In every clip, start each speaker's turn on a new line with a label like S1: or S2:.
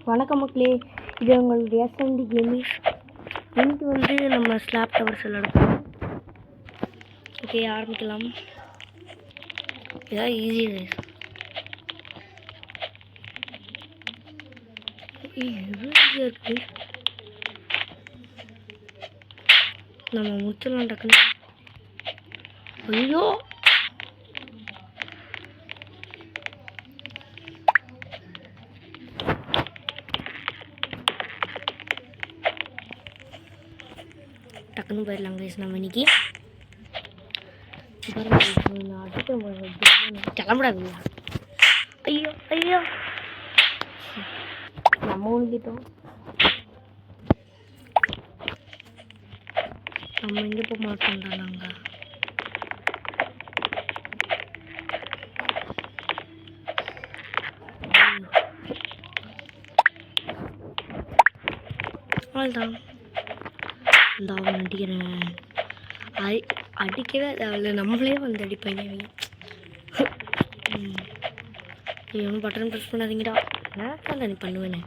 S1: வணக்கம் மக்களே, இது உங்களுடைய எஸ்என்டி கேமிங். இன்னைக்கு நம்ம ஸ்லாப் டவர்ஸ் விளையாடுறோம். ஓகே, ஆரம்பிக்கலாம். இதான் ஈஸி இருக்கு. நம்ம முடிச்சிடலாம் டக்குன்னு. ஐயோ, டக்குன்னு போயிடலாம் கைஸ். நம்ம இன்னைக்கு கிளம்புடாது. ஐயோ ஐயோ, நம்ம உழுந்துட்டோம். நம்ம எங்கே போக மாட்டோம்டா. நாங்கள் அவ்வளோதான். இந்த அவன் அடிக்கிறேன். அடிக்கவே அவளை நம்மளே வந்து அடிப்பாங்க. ஒன்றும் பட்டன் ப்ரெஸ் பண்ணாதீங்கடா. நான் நீ பண்ணுவேனே.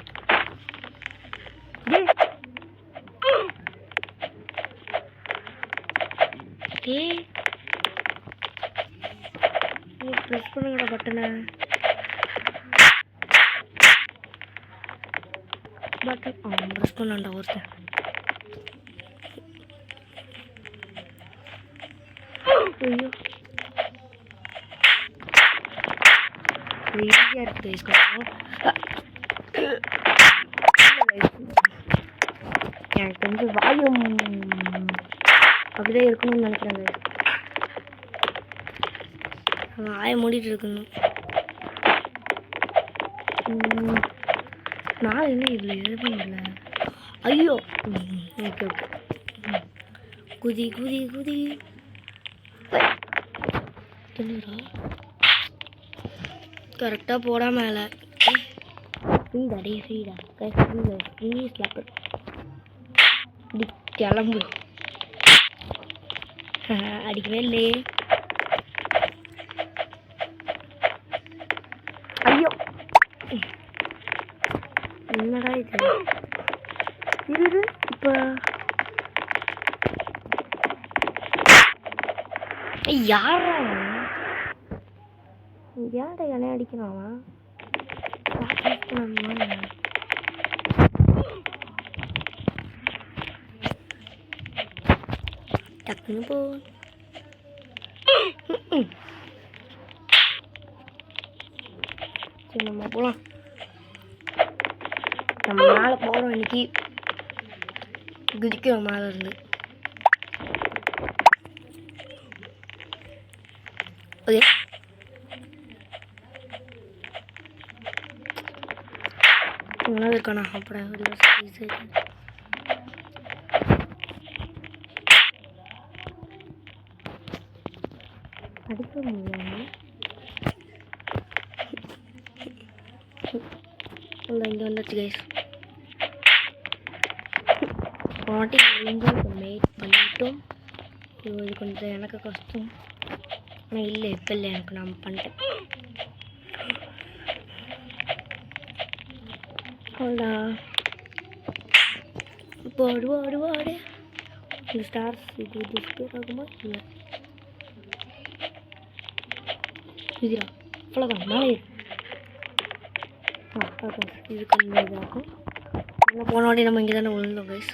S1: ப்ரெஸ் பண்ணுங்கடா பட்டனை. பட்டன் ப்ரெஸ் பண்ணாண்டா ஒருத்தன். ஐயோ, ஈஸியாக இருக்குது எனக்கு கொஞ்சம் வாயும் அப்படியே இருக்கணும்னு நினைக்கிறேன். வாயை மூடிட்டு இருக்கணும். நான் இன்னும் இதில் எதுவும் இல்லை. ஐயோ, ஓகே ஓகே. குதி குதி குதி. கரெக்டாக போடா மேலே. ஃப்ரீடா டே, ஃப்ரீடா ப்ளீஸ் ஸ்லாப்பர். இப்படி கிளம்பு. அடிக்கவே இல்லையே. ஐயோ, என்னடா இது? இரு இப்போ யாரா யார்டா என்னை அடிக்கிறான்? டக்குன்னு போ. சரி, நம்ம போகலாம். நம்ம மேலே போகிறோம் இன்னைக்கு. குதிக்கிறோம் மேலே இருந்து. ஓகே, உணவு இருக்கானா? அப்படா அடிக்க முடியாது. இங்கே வந்துச்சு கைஸ். பாட்டி மேட் பண்ணிட்டோம். இது கொஞ்சம் எனக்கு கஷ்டம். ஆனால் இல்லை, இப்போ இல்லை, எனக்கு நான் பண்ணிட்டேன். அவ்வளோடா. இப்போ அடுவாடு இந்த ஸ்டார்ஸ் இது டிஸ்பிளே ஆகுமா? இல்லை, இதுடா. அவ்வளோதான், மேலே இது கம்மி இதாகும். அங்கே போனோடனே நம்ம இங்கே தானே விழுந்தோம் கைஸ்.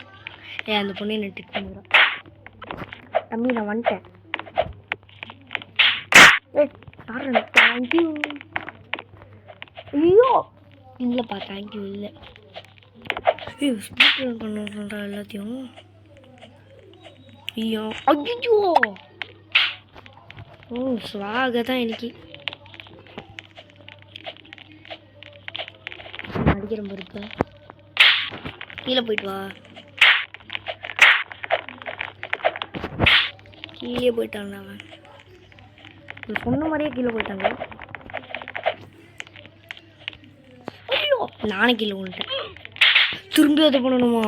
S1: அந்த பொண்ணு என்ன ட்ரிக் பண்ணுறான். தம்பி, நான் வந்துட்டேன். தேங்க்யூ. ஐயோ இல்லைப்பா, தேங்க்யூ இல்லை. ஸ்பீக்கர் பண்ணுறா எல்லாத்தையும். ஐயோ ஐயோ, ஸ்வாக தான் இன்னைக்கு. அடிக்கிற மறுப்ப கீழே போயிட்டு வா. கீழே போயிட்டாங்க அவன். சொன்ன மாதிரியே கீழே போயிட்டாங்க. ஐயோ, நானே கீழே விழுந்துட்டேன். திரும்பி அதை பண்ணணுமா?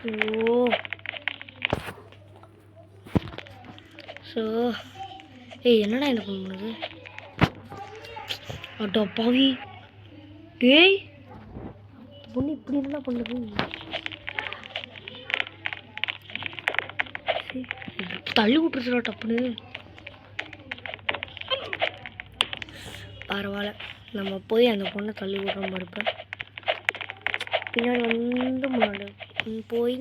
S1: ஓ, ஸோ என்னடா இந்த பொண்ணு பண்ணுது? அடா பாவி டேய் பொண்ணு இப்படி என்ன பண்ணுது தள்ளி விட்டுருச்சுடா டப்புன்னு பரவாயில்ல நம்ம போய் அந்த பொண்ணை தள்ளி விடுறோம் இருப்பேன் பின்னாடி வந்து முன்னாடி போய்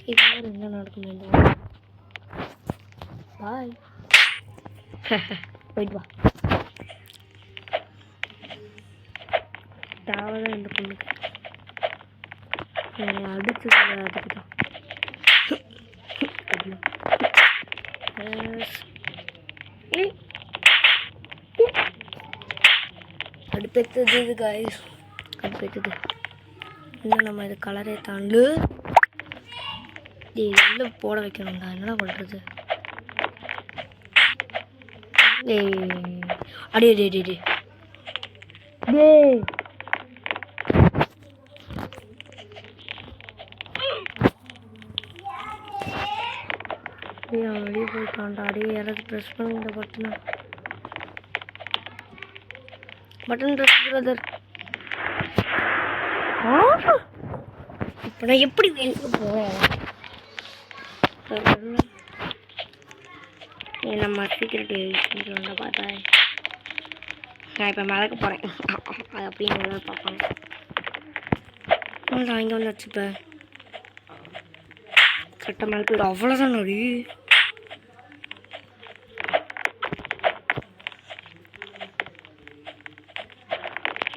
S1: இப்போ என்ன நடக்கும் பாய் போயிட்டு வா தேவைதான் இந்த பொண்ணுக்கு அடிச்சு அதுக்கு தான் அடுப்பெத்தது இது காய்ஸ் அடுப்பெத்தது இன்னும் நம்ம இது கலரே தாண்டு உள்ள போட வைக்கணும்டா என்னடா பண்ணுறது அடே டே டே டே வெளியே போயிட்டான்டா அடே யாராவது ப்ரெஸ் பண்ணுங்க பட்டன் ப்ரெஸ் பிரதர் இப்போ நான் எப்படி வெளியே போவேன் நம்ம சீக்கிரட் யூஸ் பார்த்தா நான் இப்போ மிதக்க போகிறேன் அது அப்படின்னு பார்ப்பேன் நான் இங்கே வந்து வச்சுப்பேன் கட்ட மேலே போய்டும் அவ்வளோதான் நொடி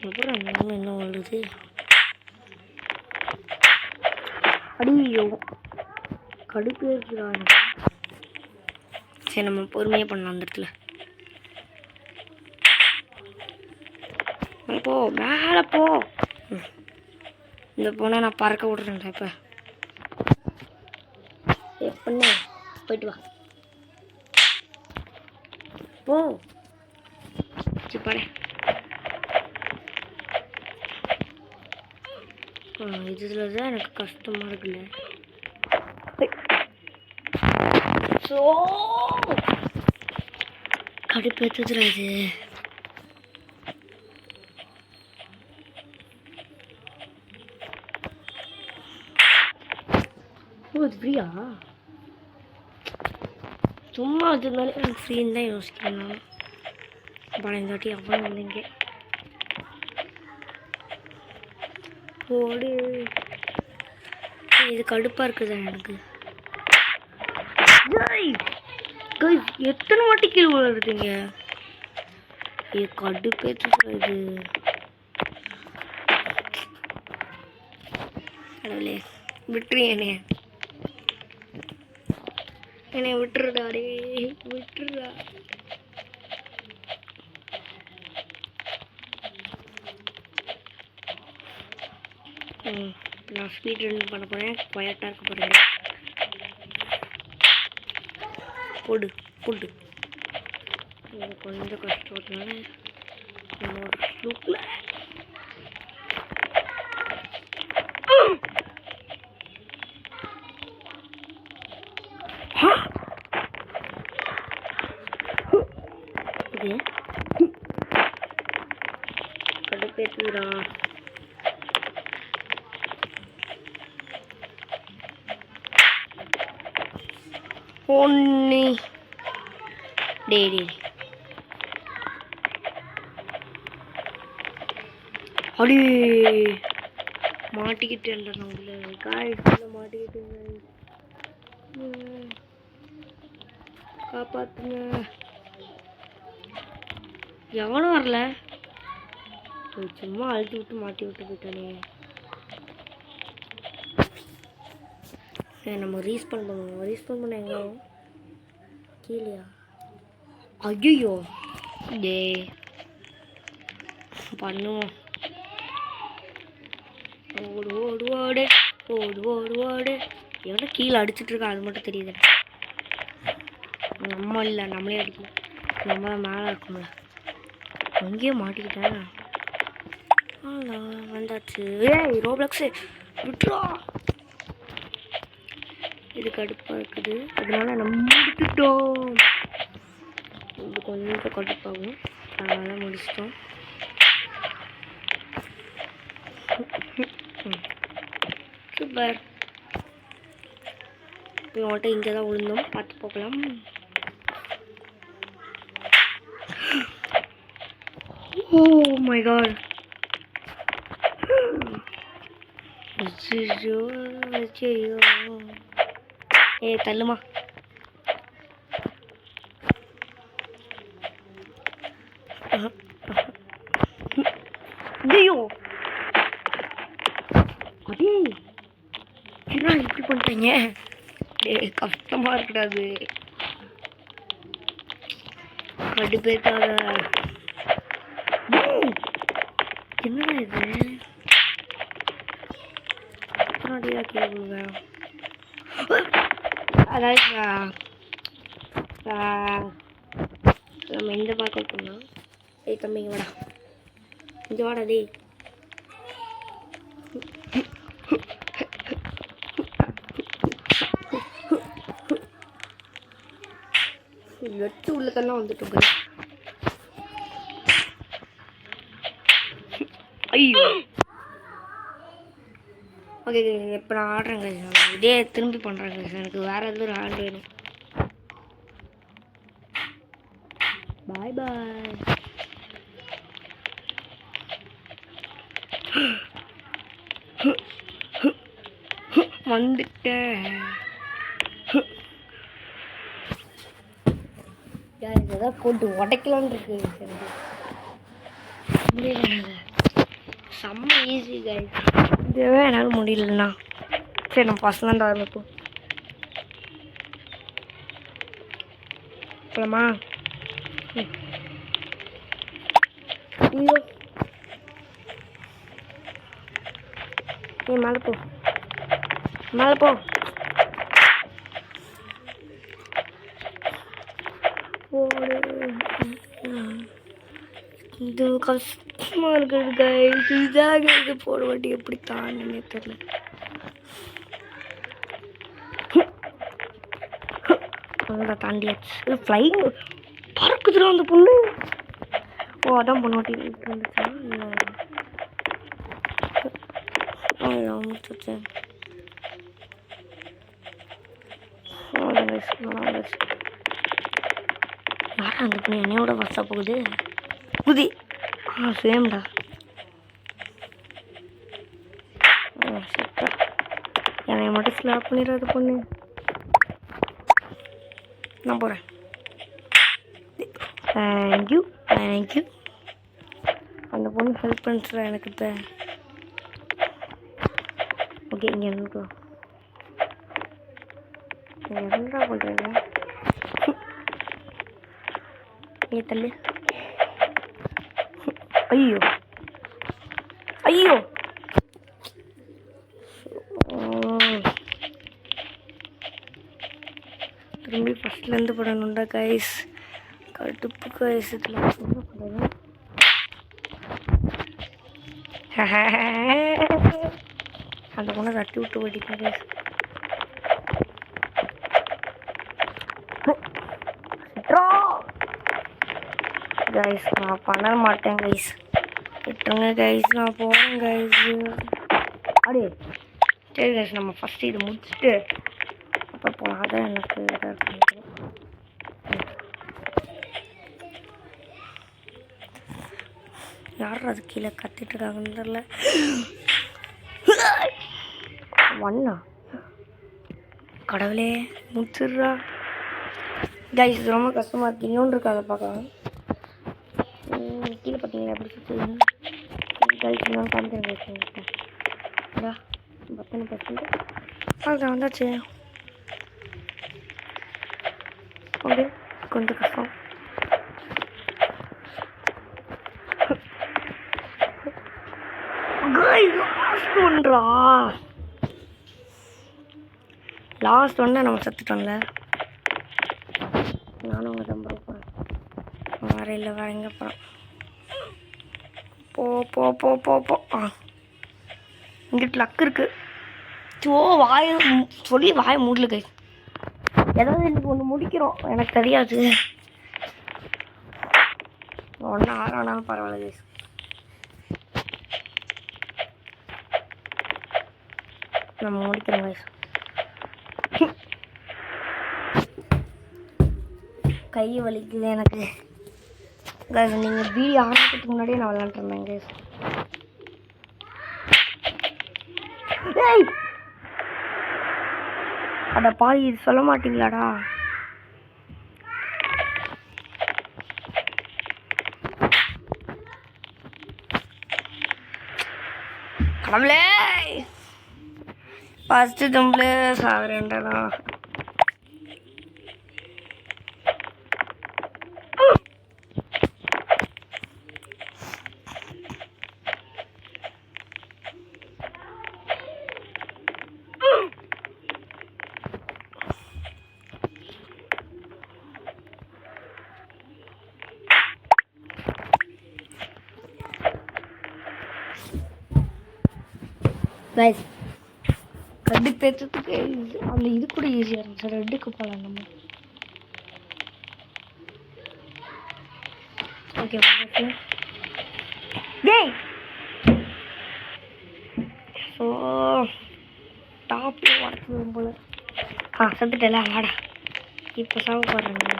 S1: அப்புறம் என்ன வருது அடியோ கடுப்பு இருக்கிறாங்க சரி நம்ம பொறுமையாக பண்ணலாம் அந்த இடத்துல போ மேலே போ இந்த பொண்ணை நான் பறக்க விட்றேன்டா இப்போ பண்ணு போயிட்டு வா போ பாரு இதுல தான் எனக்கு கஷ்டமா இருக்குல்ல ஸோ கடுப்பேற்றுதுல இது இது ஃப்ரீயா சும்மா வச்சிருந்தாலே எனக்கு ஃப்ரீன்னு தான் யோசிக்கிறேன் நான் படம் இந்த வாட்டி அவ்வளோ வந்தீங்க ஓடு இது கடுப்பாக இருக்குதா எனக்கு எத்தனை வாட்டி கீழே விழுறதுங்க இது கடுப்பேற்று இது கடவுளே விட்டுரு என்னை விட்டுருடா டே விட்டுருடா நான் ஸ்பீட் ரன் பண்ண போகிறேன் குவைட்டாக இருக்க போகிறேன் போடு போடு இது கொஞ்சம் கஷ்டப்பட்டனால என்னோட ஸ்லூப்பில் கடுப்பேற்றுடா ஒன்று டே அடி மாட்டிக்கிட்டேன் உங்களை காய்ச்சல மாட்டிக்கிட்டேங்க காப்பாத்துங்க எவனும் வரல சும்மா அழுத்தி விட்டு மாட்டி விட்டு போயிட்டானே சரி நம்ம ரீஸ்பான் பண்ணுவோம் ரீஸ்பான் பண்ண எங்கே கீழேயா ஐயோ டே பண்ணுவோம் ஓடு ஓடு ஓடு ஓடு ஓடு ஓடு எவ்வளோ கீழே அடிச்சுட்டு இருக்கா அது மட்டும் தெரியுது நம்ம இல்லை நம்மளே அடிக்கணும் நம்ம மேலே இருக்கோம்ல அங்கேயே மாட்டிக்கிட்டேன் வந்தாச்சு ஏய் ரோப்ளக்ஸு விட்டுறா இது கடுப்பாக இருக்குது அதனால நம்ம முடிச்சுட்டோம் இது கொஞ்சம் கடுப்பாகும் அதெல்லாம் முடிச்சிட்டோம். சூப்பர். இவன்கிட்ட இங்கே தான் விழுந்தோம், பார்த்து போகலாம். Oh my god. ஏ தள்ளுமா. ஐயோ அதே என்ன இப்படி பண்ணிட்டீங்க? கஷ்டமா இருக்காது, கடுப்பேத்தாத. என்னடா இது? அதாவது நம்ம இந்த பார்க்க போனோம். ஏய் தம்பிங்க வாடா, இங்கே வாடா டே. வெட்டு உள்ளதெல்லாம் வந்துட்டு. ஐயோ ஓகே, இப்போ நான் ஆடுறேங்க. இதே திரும்பி பண்ணுறேங்க. எனக்கு வேறு எதுவும் ஒரு ஆர்டர் வேணும். பாய் பாய். வந்துட்டேன். இதெல்லாம் போட்டு உடைக்கலான்னு இருக்கு. செம்ம ஈஸி கைஸ். இதுவே என்னால் முடியலண்ணா. சரி நம்ம பசங்க ஆரம்பிப்போம். போலாமா? ஐயோ நீ மேலே போ, மேலே போ. இது கஷ்டமாக இருக்குது கைஸ். இதாக இது போட வாட்டி எப்படி தானே தெரியல. அதான் தாண்டியாச்சு. இது ஃப்ளைங் பறக்குதுடா அந்த பொண்ணு. ஓ அதான் பொண்ணு வாட்டி வந்துச்சா? யாரா அந்த பொண்ணு என்னையோட வசா போகுது? குதி. சேம்டா. என்னை மட்டும் ஸ்லாப் பண்ணிடுறது பொண்ணு. நான் போகிறேன். Thank you thank you. அந்த பொண்ணு ஹெல்ப் பண்ணுறா எனக்கு. இப்போ ஓகே இங்கே என்னக்கோ என்னடா பண்ணுறீங்க? ஏ தள்ளு. ஐயோ ஐயோ திரும்பி ஃபஸ்ட்லேருந்து போடணுண்டா கைஸ். கடுப்பு கைஸ். இதில் என்ன பண்ணுறது? அந்த பொண்ணை தட்டி விட்டு ஓடிட்டேன் கைஸ். கைஸ் நான் பண்ண மாட்டேன் கைஸ். விட்டுருங்க கைஸ், நான் போகிறேன் கைஸ். அப்படியே சரி கைஸ், நம்ம ஃபஸ்ட்டு இது முடிச்சுட்டு அப்போ போனால் தான் எனக்கு இதாக இருக்கும். யார் அது கீழே கத்திட்டு இருக்காங்கன்னு தெரியல. ஒன்னா கடவுளே முடிச்சிடுறா கைஸ். இது ரொம்ப கஷ்டமாக இருக்குது. இன்னொன்று இருக்கு, அதை பார்க்கலாம். கீழே பார்த்தீங்கன்னா எப்படி சுற்றுதுன்னு கைஸ் நான் காமிக்கிறேன். பத்தனை பர்சன்ட் அதுதான் வந்தாச்சு. ஓகே கொஞ்சம் கஷ்டம். லாஸ்ட் ஒன்று நம்ம செத்துட்டோம்ல. நானும் உங்கள் தம்பி போகிறேன். வேற இல்லை, வேற எங்கே போகிறேன்? போ போ போ போ போ. இங்கிட்டு லக்கு இருக்கு. சோ வாய சொல்லி வாய மூடல கை. ஏதாவது இன்னைக்கு ஒன்று முடிக்கிறோம், எனக்கு தெரியாது. ஒன்று ஆறானாலும் பரவாயில்ல கைஸ். நம்ம முடிக்கிறோம் கைஸ். கை வலிக்குது எனக்கு கைஸ். நீங்கள் வீடியோ ஆரம்பிக்கிறதுக்கு முன்னாடியே நான் விளாண்டுருந்தேன் கைஸ். அட பாதி இது சொல்ல மாட்டீங்களாடா? கடவுளே, ஃபர்ஸ்ட் தும்பில் சாகுறேன்டா. கைஸ், ரெட்டு பேர்த்துக்கு அந்த இது கூட ஈஸியாக இருந்துச்சு. ரெட்டுக்கு போகலாம் நம்ம. ஓகே டேய். ஸோ டாப்பில் உடச்சு வரும் போல. செத்துட்டல ஆடா. இப்போ சாவு போடுறேங்க.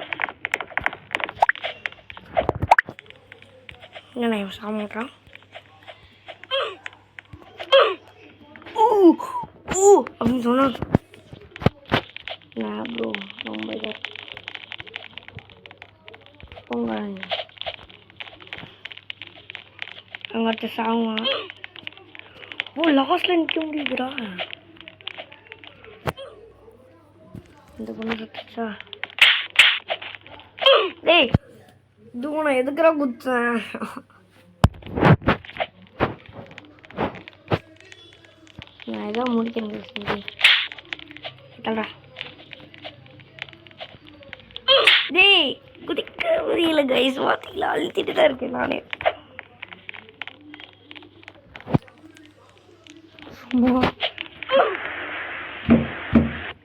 S1: என்ன இவன் சாக மாட்டான்? அப்படின்னு சொன்னா ப்ரோ ரொம்ப இதாக போங்க. அங்கிட்ட சாகுவான். லாஸ்ட்ல நிற்க முடியுதுடா. இந்த பொண்ணு சுட்டுச்சா? டேய் தூணை எதுக்குறா குத்தேன்? நான் ஏதோ முடிக்கிறேன் சரி. டேய் குதிக்க முடியல கைஸ். பார்த்தீங்களா, அழுத்திட்டு தான் இருக்கேன் நானே.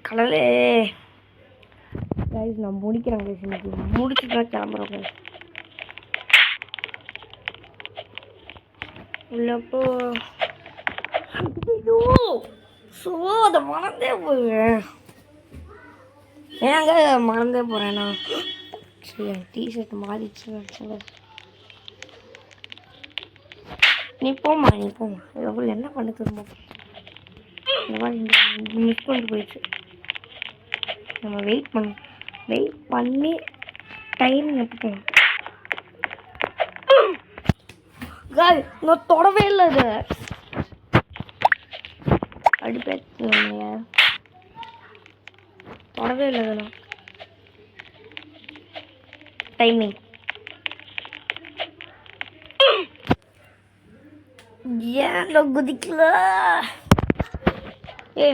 S1: கடவுளே கைஸ், நான் முடிக்கிறேன் கைஸ். இன்னைக்கு முடிச்சுட்டு தான் கிளம்புறோம் கைஸ். உள்ளப்போ ஸோ அதை மறந்தே போவேன். ஏங்க மறந்தே போகிறேண்ணா? சரி, டிஷர்ட் மாறிடுச்சு. நீ போமா எவ்வளோ என்ன பண்ண திரும்ப இந்த மாதிரி மிஸ் பண்ணிட்டு போயிடுச்சு. நம்ம வெயிட் பண்ணி டைம் எப்போ நான் தொடவே இல்லை. அது அடிப்பேன் தொடவே இல்லை. அதெல்லாம் டைமிங் ஏன் குதிக்கல?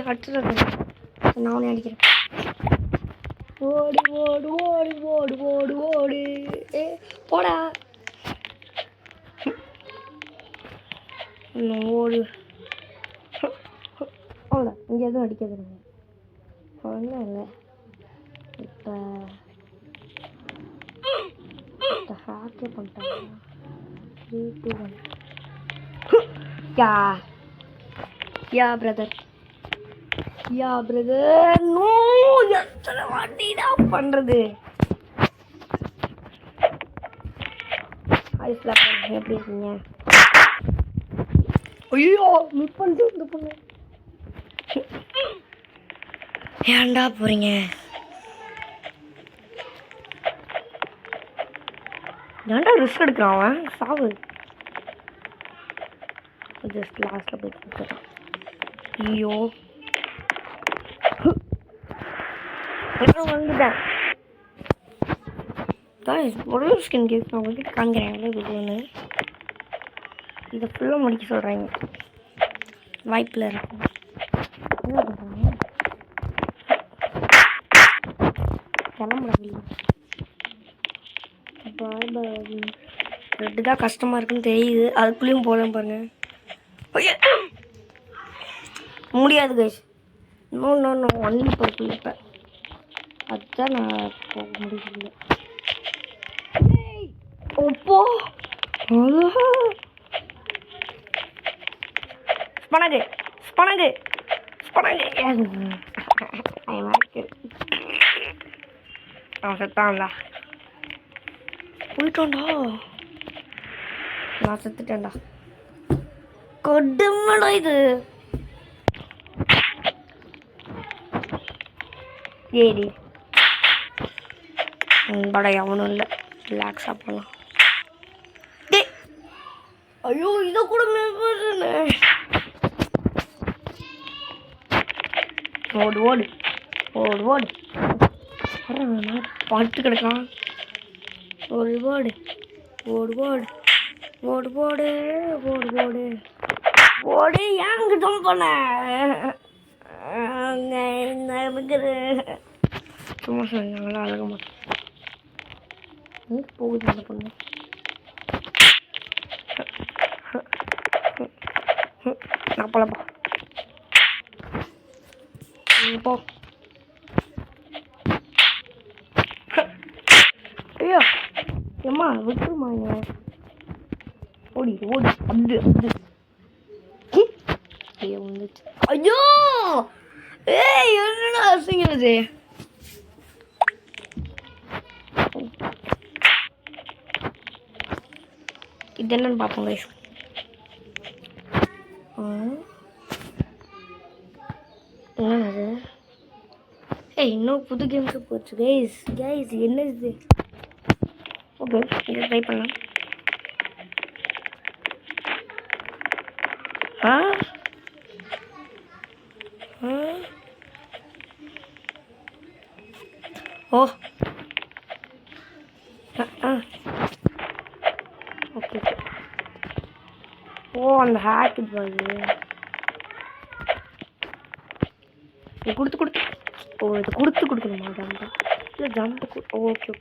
S1: அடிச்சுட்டு நானே அடிக்கிறேன். ஓடு ஓடு ஓடு ஓடு ஓடு ஓடு போடா. ஓடு. அவ்வளோ இங்கே எதுவும் அடிக்கிறது இல்லை. ஒன்றும் இல்லை. இப்போ ஹாக்கே பண்ணிட்டாங்க. 3 2 1 யா பிரதர் நோ. எத்தனை வாட்டிடா பண்ணுறது? எப்படி இருக்கீங்க? ஐயோ மிஸ் பண்ணிட்டு இந்த பொண்ணு. ஏன்டா போறீங்க? ஏன்டா ரிஸ்க் எடுக்கிறான் அவன்? சாவு. ஜஸ்ட் லாஸ்ட்ல போய் கொடுத்துட்டான். ஐயோ வந்துட்டேன். ஒரு ஸ்கின் கேஸ் நான் உங்ககிட்ட காமிக்கிறேன். எவ்வளோ இதை ஃபுல்லாக முடிக்க சொல்கிறாங்க. வாய்ப்பில் இருக்கும். என்ன பண்ணுறாங்க? கிளம்புறாங்க. ரெட்டு தான் கஷ்டமாக இருக்குன்னு தெரியுது. அதுக்குள்ளேயும் போகலாம் பாருங்க. முடியாது கைஸ். No only purple. இப்போ அதுதான் நான் போக முடியல. ஓ எப்போ ஸ்பனகு ஸ்பனகு ஸ்பனகு அவன் செத்தான்ல போயிட்டோண்டா நான் செத்துட்டேன்டா கொடுமடா இது ஏடி படை அவனும் இல்லை ரிலாக்ஸாக போகலாம் டே ஐயோ இதை கூட ஓடு ஓடு ஓடு ஓடு பாட்டு கிடக்கான் ஓடு ஓடு ஓடு ஓடு ஓடு ஓடு ஓடு ஓடு ஓடு ஏங்க தான் போனேன் சும்மா சொன்னாங்களா அழக மாட்டேன் போகுது அந்த பொண்ணு நான் போலப்பா போ ஐயோ ஏம்மா விட்டுருமா ஓடி ஓடி அது அது ஐயோ வந்துச்சு ஐயோ ஏய் என்னடா அசிங்கிறது இது என்னன்னு பார்ப்போம் கைஸ் என்னது ஏய் இன்னும் புது கேம்ஸு போச்சு கைஸ் கைஸ் என்ன இது ஓகே இதை ட்ரை பண்ணலாம் ஓ ஓகே ஓ அந்த ஹேக் இது இது கொடுத்து ஓ இது கொடுக்கணுமா ஜம்ப் இல்லை ஜம்ப் ஓகே ஓகே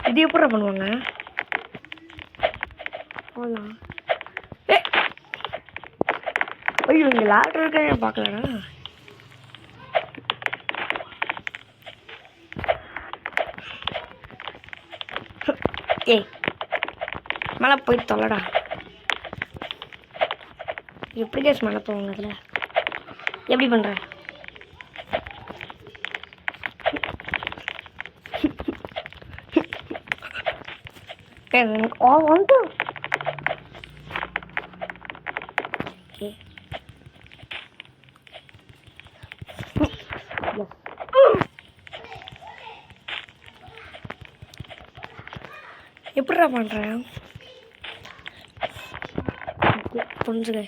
S1: இது எப்படி பண்ணுவாங்க போகலாம் ஐயோ இங்கே லேட்டர் இருக்க பார்க்கலண்ணா ஏய் மேலே போய் தொல்லடா எப்படி கேஸ் மேலே போவாங்க அதில் எப்படி பண்ணுற வந்து எப்படிடா பண்ணுறேன் புரிஞ்சுக்க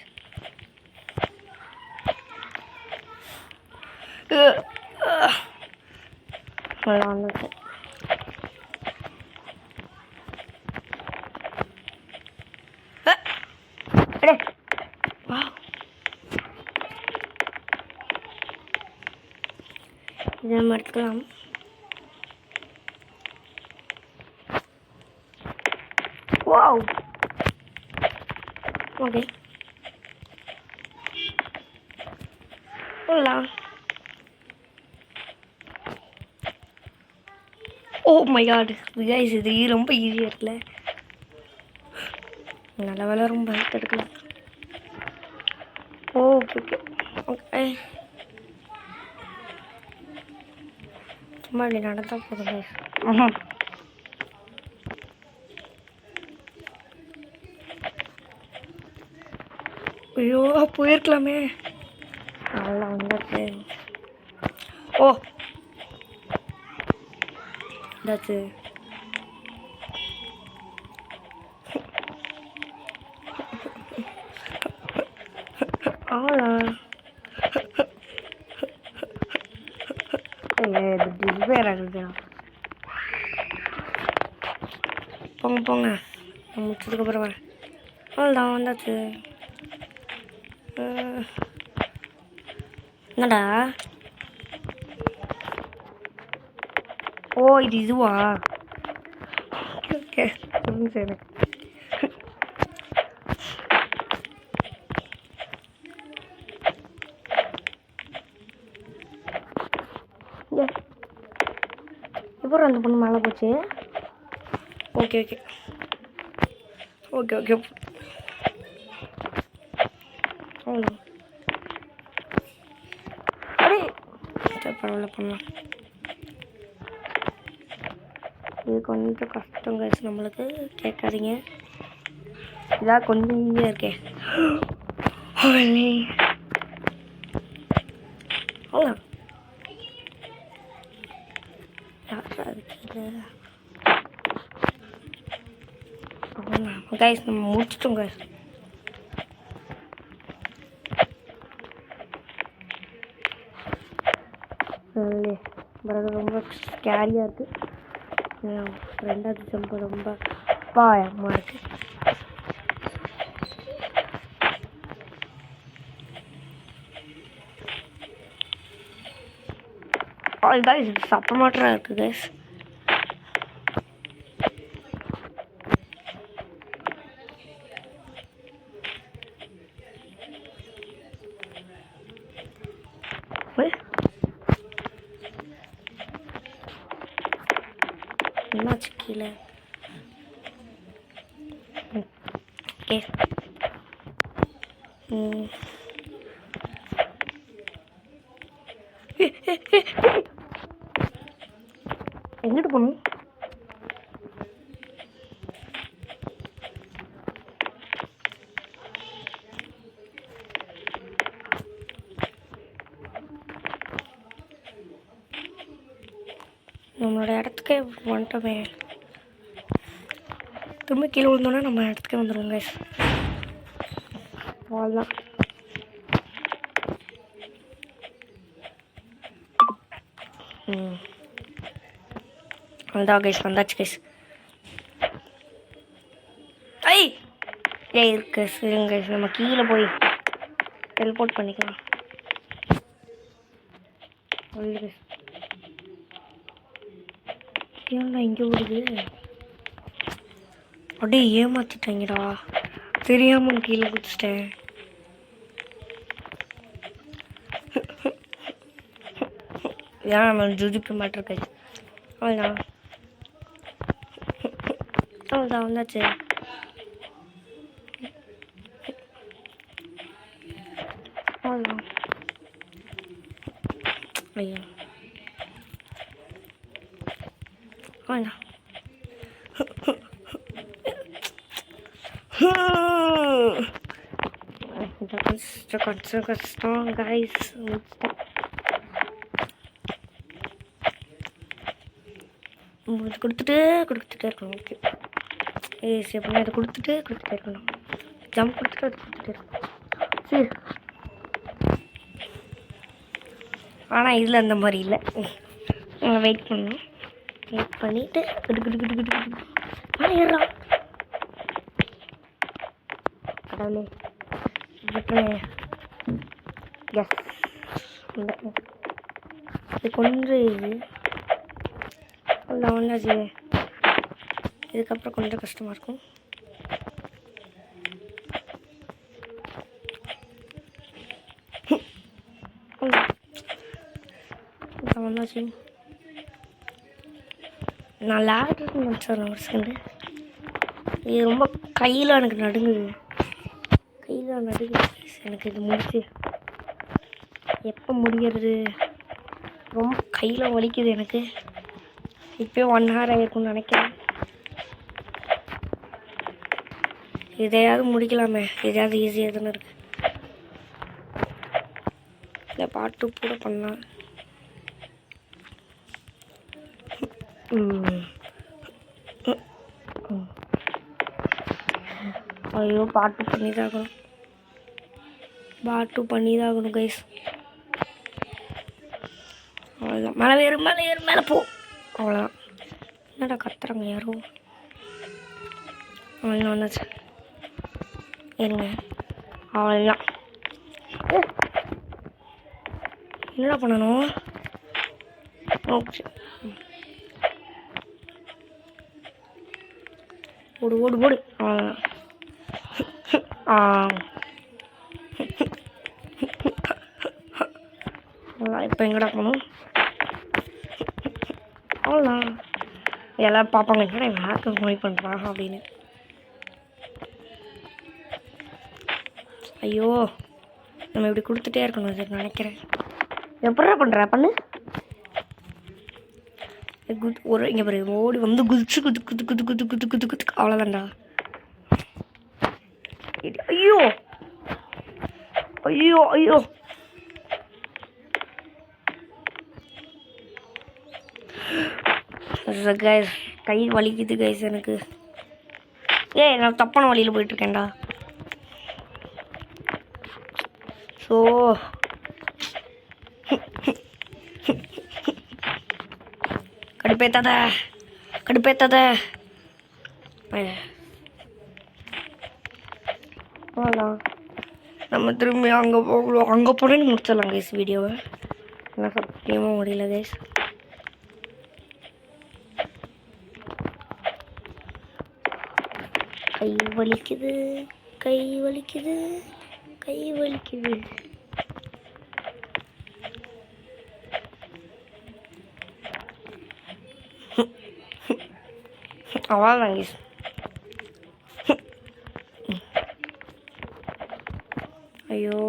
S1: வந்துச்சு இதை நம்ம எடுத்துக்கலாம் வாவ் ஓகே போகலாம் ஓ மை காட் கைஸ் இது ரொம்ப ஈஸியாக இருக்குல்ல நல்ல வேலை ரொம்ப ஹெல்ப் எடுக்கலாம் ஓகே ஓகே ஓகே சும்மா இப்படி நடந்தால் போதும் கைஸ் ஐயோ போயிருக்கலாமே நல்லா வந்துச்சு ஓ இதாச்சு ஆளா இது டிஸ்பேர் ஆகுதுடா போங்க போங்க முடிச்சதுக்கப்புறம் வரேன் அவ்வளோதான் வந்தாச்சு என்னடா ஓ இது இதுவா ஓகே புரிஞ்சு எனக்கு எப்படி அந்த பொண்ணு மேலே போச்சு ஓகே ஓகே ஓகே ஓகே அவ்வளோ அடே சரி பரவாயில்ல பண்ணலாம். இது கொஞ்சம் கஷ்டம் கைஸ், நம்மளுக்கு கேட்காதீங்க. இதான் கொஞ்சம் ஈஸியாக இருக்கே. அவ்வளோ கைஸ் நம்ம முடிச்சிட்டோம் கைஸ். ரொம்ப ஸ்கேரியாக இருக்குது. ரெண்டாவது ஜம்பு ரொம்ப பயமாக இருக்குது. கைஸ் சப்ப மாட்டா இருக்குது கைஸ். என்னாச்சு கீழே? ஓகே எங்கிட்டு போகணும்? நம்மளோட இடத்துக்கே வந்துட்டோமே. திரும்ப கீழே விழுந்தோன்னா நம்ம இடத்துக்கே வந்துடுவோம் கைஸ். அவ்வளோதான். வந்தா கைஸ், வந்தாச்சு கைஸ். இருக்கு சரிங்க கைஸ், நம்ம கீழே போய் டெலிபோர்ட் பண்ணிக்கலாம். ஏன்டா இங்கே ஓடுது? அப்படியே ஏமாத்திட்டாங்கடா, தெரியாமல் கீழே குதிச்சிட்டேன். ஏன் நம்ம ஜுஜுக்க மாட்டிருக்கேன். அவ்வளோதான் அவ்வளோதான் வந்தாச்சு. அவ்வளோதான். ஐயா அவ்வளோதான். கொஞ்சம் கஷ்டம் கைஸ். கொடுத்துட்டே இருக்கணும். ஓகே ஏசி அப்படின்னா இதை கொடுத்துட்டே இருக்கணும். ஜம்ப் கொடுத்துட்டு அது கொடுத்துட்டே இருக்கணும். சரி, ஆனால் இதில் அந்த மாதிரி இல்லை. வெயிட் பண்ணணும். வெயிட் பண்ணிவிட்டு ஏறான் கடவுளே. எஸ் இது கொஞ்சம் இது வந்தாச்சு. இதுக்கப்புறம் கொஞ்சம் கஷ்டமாக இருக்கும். வந்தாச்சு. நான் லேட்னு நினச்சேன் ஒரு செகண்டு. இது ரொம்ப கையில் எனக்கு நடுங்குது. எனக்கு இது முடிச்சு எப்போ முடிகிறது? ரொம்ப கையில் வலிக்குது எனக்கு. இப்போயே 1 hour ஆகிருக்கும்னு நினைக்கிறேன். இதையாவது முடிக்கலாமே, எதையாவது ஈஸியாக தானே இருக்குது. இல்லை பாட்டு கூட பண்ணலாம். ஐயோ பாட்டு பண்ணி தான் ஆகணும் கைஸ். அவ்வளோதான். மேலே போ. அவ்வளோதான். என்னடா கத்துறாங்க யாரும்? அவ்வளோதான் வந்தாச்சு. இருங்க. அவ்வளோதான். என்னடா பண்ணணும்? ஓகே ஓடு. அவ்வளோதான். இப்போ எங்கடா போகணும்? அவ்வளோதான். எல்லோரும் பார்ப்பாங்க என்ன ஹேக்கர் மாதிரி பண்ணுறான் அப்படின்னு. ஐயோ நம்ம இப்படி கொடுத்துட்டே இருக்கணும் சார் நினைக்கிறேன். எப்படா பண்ணுற பண்ணு ஒரு இங்கே பாரு ஓடி வந்து குதிச்சு குது குது குது குது குது குது குது அவ்வளோதான்டா. ஐயோ ஐயோ ஐயோ கைஸ் கை வலிக்குது கைஸ் எனக்கு. நான் தப்பான வழியில் போயிட்டுருக்கேன்டா. ஸோ கடுப்பேத்தாத அவ்வளோதான். நம்ம திரும்பி அங்கே போகலாம். அங்கே போனேன்னு முடிச்சிடலாம் கைஸ் வீடியோவை. என்ன சத்தியமாக முடியல கைஸ். கை வலிக்குது கை வலிக்குது கை வலிக்குது. அவ்வளோதான் கைஸ். ஐயோ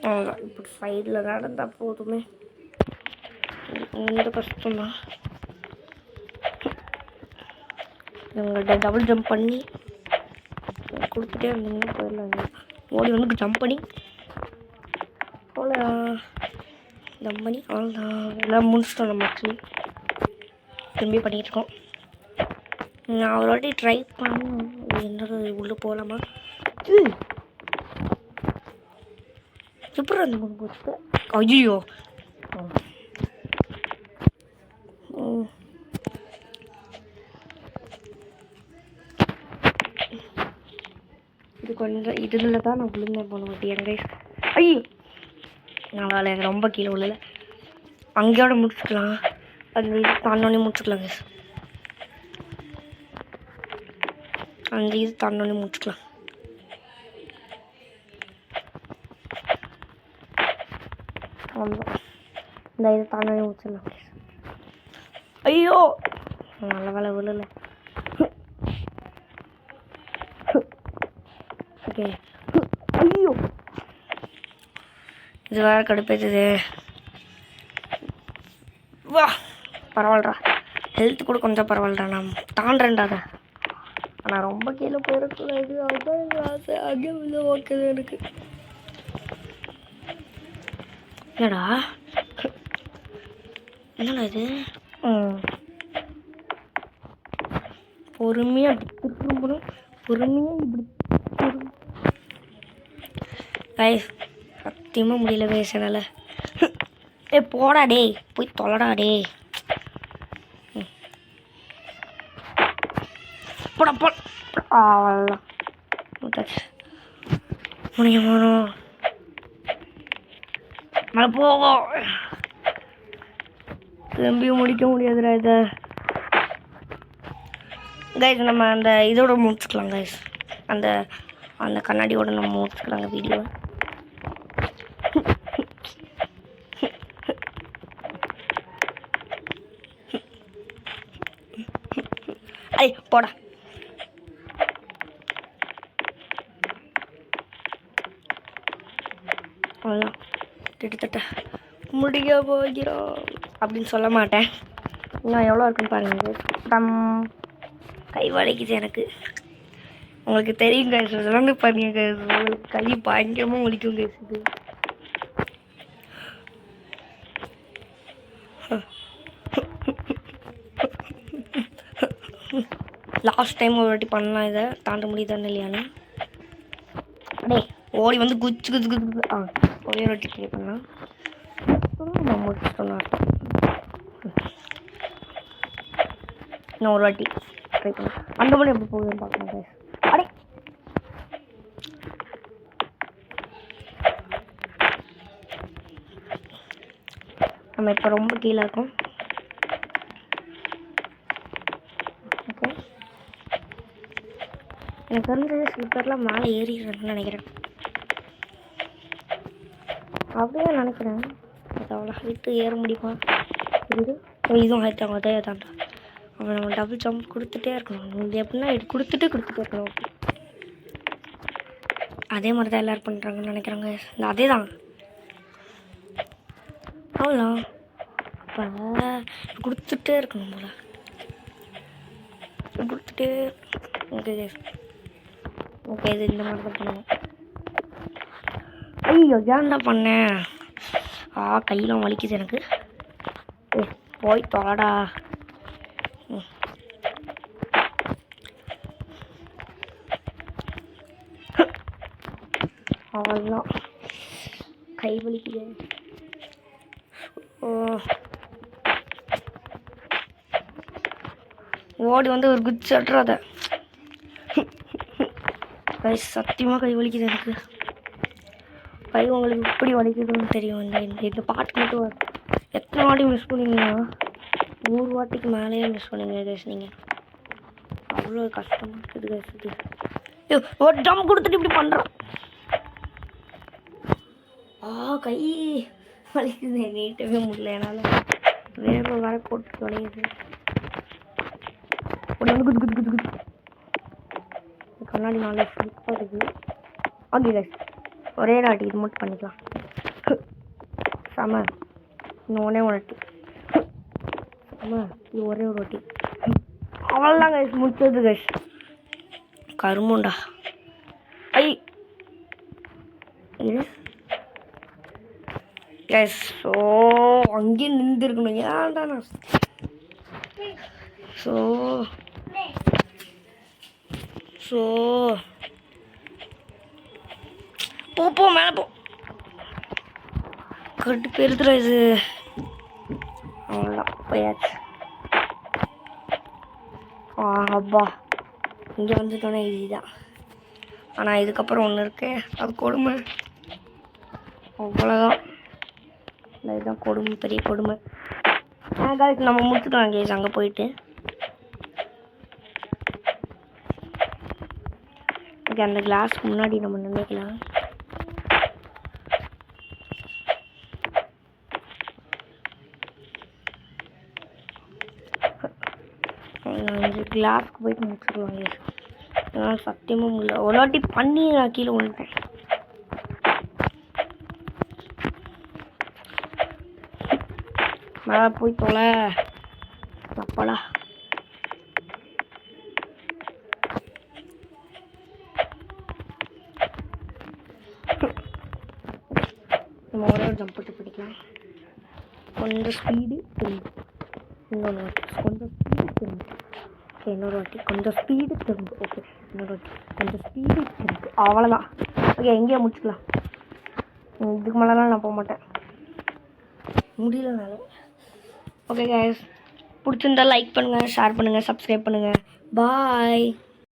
S1: அவ்வளோதான். இப்படி சைடில் நடந்தால் போதுமே. இந்த கஷ்டம்தான். இவங்கள்ட்ட டபுள் ஜம்ப் பண்ணி கொடுத்துட்டே இருந்தீங்கன்னா போயிடலாங்க. ஓடி வந்து ஜம்ப் பண்ணி அவ்வளோ ஜம்ப் பண்ணி அவ்வளோதான். எல்லாம் முடிச்சிட்டோம் நம்ம. ஆக்சுவலி திரும்பி பண்ணிகிட்ருக்கோம். நான் ஒரு வாட்டி ட்ரை பண்ண என்னது உள்ளே போகலாமா? எப்படி அந்த மூணு போச்சு? ஐயோ இது கொஞ்சம் இதில் தான் நான் விழுந்தேன் போன வாட்டி என் கைஸ். ஐயோ நான் எனக்கு ரொம்ப கீழே விழல. அங்கேயோட முடிச்சுக்கலாம். அந்த இது தாண்டோன்னே முடிச்சுக்கலாம் கைஸ். அந்த இது தாண்டோன்னே முடிச்சுக்கலாம். அவ்வளோதான். இந்த இது தாண்டோன்னே முடிச்சிடலாம் கைஸ். ஐயோ நல்ல வேலை விழல. ஓகே. ஐயோ இது வேறு கடுப்பேற்றுது. வா பரவாயில்லடா. ஹெல்த் கூட கொஞ்சம் பரவாயில்லடா. நான் தாண்டேன்டா அதை. ஆனால் ரொம்ப கீழே போயிடக்கூடாது. அதுதான் எங்கள் ஆசை. அங்கே உள்ள ஓகேது எனக்கு. என்னடா என்னடா இது? பொறுமையாக திரும்பணும். பொறுமையாக இப்படி கைஸ் சத்தியமாக முடியல கைஸ் என்னால். போடா டே போய் தொலைடா டே. போடா போ. அவ்வளோதான் முடியும். மழை போகும். திரும்பியும் முடிக்க முடியாதுடா இதை. கைஸ் நம்ம அந்த இதோட முடிச்சுக்கலாம் கைஸ். அந்த அந்த கண்ணாடியோட நம்ம முடிச்சுக்கலாங்க வீடியோவை. ஐ போடா. அவ்வளோதான் கிட்டத்தட்ட முடிய போகிறோம் அப்படின்னு சொல்ல மாட்டேன். இன்னும் எவ்வளோ இருக்குன்னு பாருங்கள். கை வலிக்குது எனக்கு. உங்களுக்கு தெரியும் கைஸ். சொல்லுங்க பாருங்க கைஸ். உங்களுக்கு கை பயங்கரமாக வலிக்கும் கைஸ். இது லாஸ்ட் டைம் ஒரு வாட்டி பண்ணலாம். இதை தாண்ட முடியுதான்னு இல்லையான்னு அப்படியே ஓடி வந்து குச்சி குச்சி குச்சி ஒரே ஒரு வாட்டி ட்ரை பண்ணலாம். நம்ம முடிச்சுட்டோம்னா இன்னும் ஒரு வாட்டி ட்ரை பண்ணலாம். அந்த மாதிரி எப்படி போகுதுன்னு பார்க்கலாம் கைஸ். அடே நம்ம இப்போ ரொம்ப கீழே இருக்கோம். ஓகே எனக்கு வந்து ஸ்லிப்பர்லாம் மேலே ஏறிடுறேன்னு நினைக்கிறேன். அப்படியே நினைக்கிறேன். முடியாது, அவ்வளோ ஹைட்டு ஏற முடியுமா? இது இதுவும் ஹைட் அவங்க அதே தாண்டா. அவன் நம்ம டபுள் ஜம்ப் கொடுத்துட்டே இருக்கணும். இது எப்படின்னா இது கொடுத்துட்டே இருக்கணும். அதே மாதிரி தான் எல்லோரும் பண்ணுறாங்கன்னு நினைக்கிறாங்க. இந்த அதே தான் அவ்வளோ. அப்போ கொடுத்துட்டே இருக்கணும் போல, கொடுத்துட்டே. ஓகே ஓகே, இது இந்த மாதிரி தான் பண்ணுவோம். ஐயோ ஏன்டா பண்ணேன்? கையெல்லாம் வலிக்குது எனக்கு. போய் தொலைடா. அவ்வளோதான், கை வலிக்குது. ஓடி வந்து ஒரு குச்சி அட்டுறாத. கை சத்தியமாக கை வலிக்குது எனக்கு. கை உங்களுக்கு எப்படி வலிக்குதுன்னு தெரியும். இந்த பாட்டு மட்டும் எத்தனை வாட்டி மிஸ் பண்ணிங்கன்னா 100 வாட்டிக்கு மேலேயே மிஸ் பண்ணுங்க கைஸ். நீங்கள் அவ்வளோ கஷ்டமாக இருக்குது கைஸ். இது ஒரு ஜம்ப் கொடுத்துட்டு இப்படி பண்ணுறோம். கை வலிக்குது, நீட்டவே முடியல என்னால். வேறு வேற போட்டு வலிக்குது. குது குது குது குது. கண்ணாடி நாளே ஸ்லிப்பாக இருக்குது. ஓகே கைஸ், ஒரே வாட்டி இது மட்டும் பண்ணிக்கலாம். செம. இன்னும் ஒரே வாட்டி. செம. இது ஒரே ஒரு வாட்டி. அவ்வளோதான் கைஸ், முடிச்சது கைஸ். கருமுண்டா. இது கைஸ். ஸோ அங்கேயே நின்றுருக்கணும். ஏன்டா நான் போ மேலே போ. கட்டு பெருத்துறா இது. அவ்வளோதான், போயாச்சு. அப்பா இங்கே வந்துட்டோன்னே ஈஸி தான். ஆனால் இதுக்கப்புறம் ஒன்று இருக்கு, அது கொடுமை. அவ்வளோதான், இதுதான் கொடுமை, பெரிய கொடுமை. காய்க்கு நம்ம முடிச்சுக்கலாம் கேஸ். அங்கே போயிட்டு ஓகே, அந்த கிளாஸ்க்கு முன்னாடி நம்ம நினைக்கலாம். அந்த கிளாஸ்க்கு போயிட்டு முடிச்சுக்கலாம் கேஸ். அதனால் சத்தியமாக முடியல. ஒரு வாட்டி பண்ணி நான் கீழே விழுந்துட்டேன். மேலே போய் தொலை அப்படா. நம்ம ஒரே ஒரு ஜம்ப் போட்டு பிடிக்கலாம். கொஞ்சம் ஸ்பீடு திரும்பு. இன்னொரு வாட்டி கொஞ்சம் ஸ்பீடு திரும்பு. ஓகே, இன்னொரு வாட்டி கொஞ்சம் ஸ்பீடு திரும்பு. ஓகே, இன்னொரு வாட்டி கொஞ்சம் ஸ்பீடு திரும்பு. அவ்வளோதான். ஓகே, எங்கேயே முடிச்சுக்கலாம். இதுக்கு மேலாம் நான் போக மாட்டேன், முடியலனாலும். ஓகே கைஸ், பிடிச்சிருந்தா லைக் பண்ணுங்கள், ஷேர் பண்ணுங்கள், சப்ஸ்கிரைப் பண்ணுங்கள். பாய்.